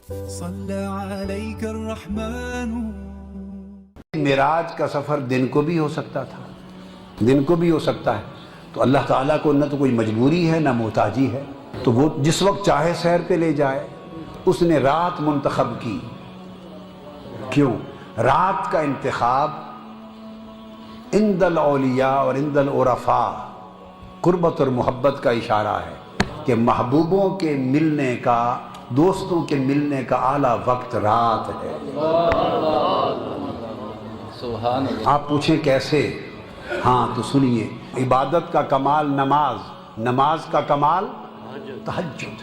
صلى عليك الرحمن. معراج کا سفر دن کو بھی ہو سکتا تھا، دن کو بھی ہو سکتا ہے، تو اللہ تعالیٰ کو نہ تو کوئی مجبوری ہے نہ محتاجی ہے، تو وہ جس وقت چاہے سیر پہ لے جائے۔ اس نے رات منتخب کی، کیوں؟ رات کا انتخاب عند الاولیاء اور عند العرفاء قربت اور محبت کا اشارہ ہے کہ محبوبوں کے ملنے کا، دوستوں کے ملنے کا اعلیٰ وقت رات ہے۔ سبحان اللہ۔ آپ پوچھیں کیسے؟ ہاں تو سنیے، عبادت کا کمال نماز، نماز کا کمال تہجد۔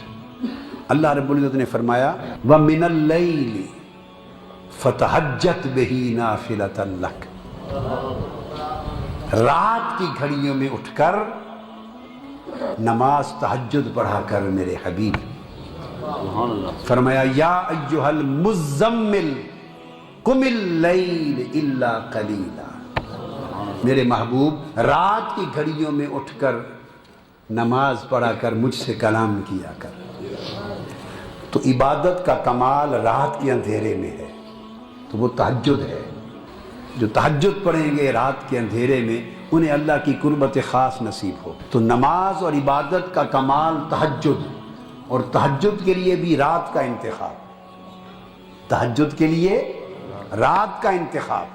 اللہ رب العزت نے فرمایا وَمِنَ اللَّيْلِ فَتَہَجَّتْ بِهِ نَافِلَةً لَكَ، رات کی گھڑیوں میں اٹھ کر نماز تہجد پڑھا کر میرے حبیب۔ فرمایا یا ایھا المزمل قم اللیل الا قلیلا، میرے محبوب رات کی گھڑیوں میں اٹھ کر نماز پڑھا کر مجھ سے کلام کیا کر۔ تو عبادت کا کمال رات کے اندھیرے میں ہے، تو وہ تہجد ہے۔ جو تہجد پڑھیں گے رات کے اندھیرے میں انہیں اللہ کی قربت خاص نصیب ہو۔ تو نماز اور عبادت کا کمال تہجد، اور تہجد کے لیے بھی رات کا انتخاب، تہجد کے لیے رات کا انتخاب۔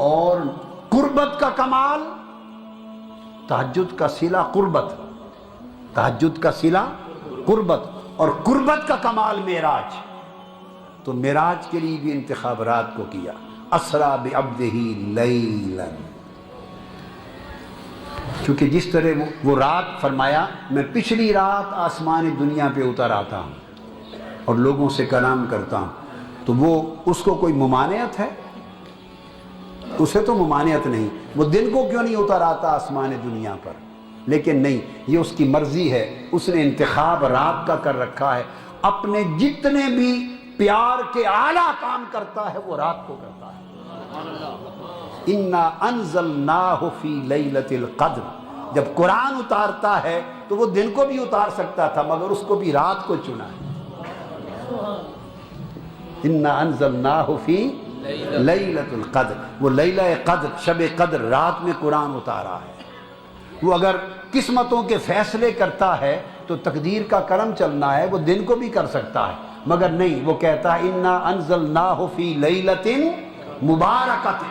اور قربت کا کمال، تہجد کا صلہ قربت، تہجد کا صلہ قربت، اور قربت کا کمال معراج، تو معراج کے لیے بھی انتخاب رات کو کیا۔ اسریٰ بعبدہ لیلا، چونکہ جس طرح وہ رات فرمایا میں پچھلی رات آسمان دنیا پہ اتر آتا ہوں اور لوگوں سے کلام کرتا ہوں، تو وہ اس کو کوئی ممانعت ہے؟ اسے تو ممانعت نہیں، وہ دن کو کیوں نہیں اتر آتا آسمان دنیا پر؟ لیکن نہیں، یہ اس کی مرضی ہے، اس نے انتخاب رات کا کر رکھا ہے۔ اپنے جتنے بھی پیار کے اعلیٰ کام کرتا ہے وہ رات کو کرتا ہے۔ اِنَّا أَنزَلْنَاهُ فِي لَيْلَةِ الْقَدْرِ، جب قرآن اتارتا ہے تو وہ دن کو بھی اتار سکتا تھا، مگر اس کو بھی رات کو چنا ہے۔ اِنَّا أَنزَلْنَاهُ فِي لَيْلَةِ الْقَدْرِ، وہ لیلہ قدر، شب قدر، رات میں قرآن اتارا ہے۔ وہ اگر قسمتوں کے فیصلے کرتا ہے تو تقدیر کا کرم چلنا ہے، وہ دن کو بھی کر سکتا ہے، مگر نہیں، وہ کہتا ہے اِنَّا أَنزَلْنَاهُ فِي لَيْلَةٍ مبارکۃ،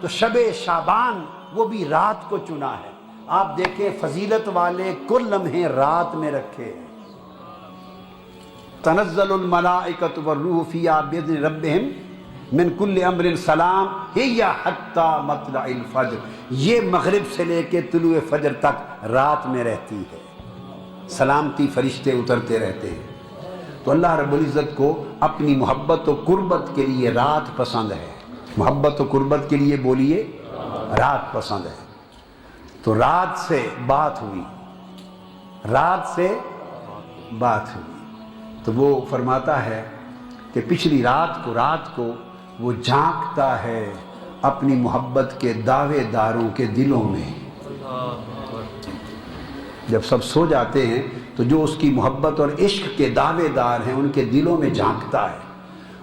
تو شب شعبان وہ بھی رات کو چنا ہے۔ آپ دیکھیں فضیلت والے کل لمحے رات میں رکھے۔ تنزل الملائکۃ والروح فیہا بإذن ربہم من کل امر سلام ہی حتی مطلع الفجر، یہ مغرب سے لے کے طلوع فجر تک رات میں رہتی ہے، سلامتی فرشتے اترتے رہتے ہیں۔ تو اللہ رب العزت کو اپنی محبت و قربت کے لیے رات پسند ہے، محبت و قربت کے لیے بولیے رات پسند ہے۔ تو رات سے بات ہوئی، رات سے بات ہوئی، تو وہ فرماتا ہے کہ پچھلی رات کو وہ جھانکتا ہے اپنی محبت کے دعوے داروں کے دلوں میں۔ جب سب سو جاتے ہیں تو جو اس کی محبت اور عشق کے دعوے دار ہیں ان کے دلوں میں جھانکتا ہے،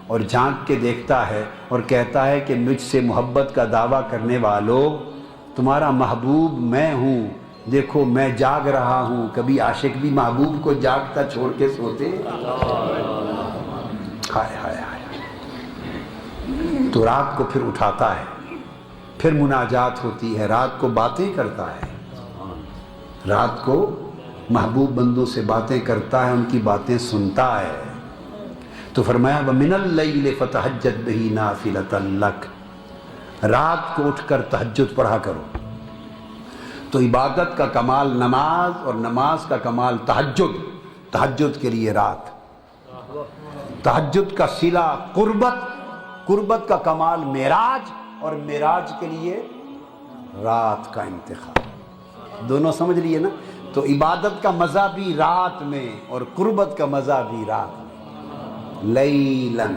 اور جھانک کے دیکھتا ہے اور کہتا ہے کہ مجھ سے محبت کا دعویٰ کرنے والوں، تمہارا محبوب میں ہوں، دیکھو میں جاگ رہا ہوں۔ کبھی عاشق بھی محبوب کو جاگتا چھوڑ کے سوتے؟ ہائے ہائے ہائے۔ تو رات کو پھر اٹھاتا ہے، پھر مناجات ہوتی ہے، رات کو باتیں کرتا ہے، رات کو محبوب بندوں سے باتیں کرتا ہے، ان کی باتیں سنتا ہے۔ تو فرمایا وَمِنَ اللَّيْلِ فَتَہَجَّدْ بِهِ نَافِلَةً لَكَ، رات کو اٹھ کر تہجد پڑھا کرو۔ تو عبادت کا کمال نماز اور نماز کا کمال تہجد، تہجد کے لیے رات، تہجد کا صلہ قربت، قربت کا کمال معراج، اور معراج کے لیے رات کا انتخاب۔ دونوں سمجھ لیے نا؟ تو عبادت کا مزہ بھی رات میں اور قربت کا مزہ بھی رات میں۔ لیلاً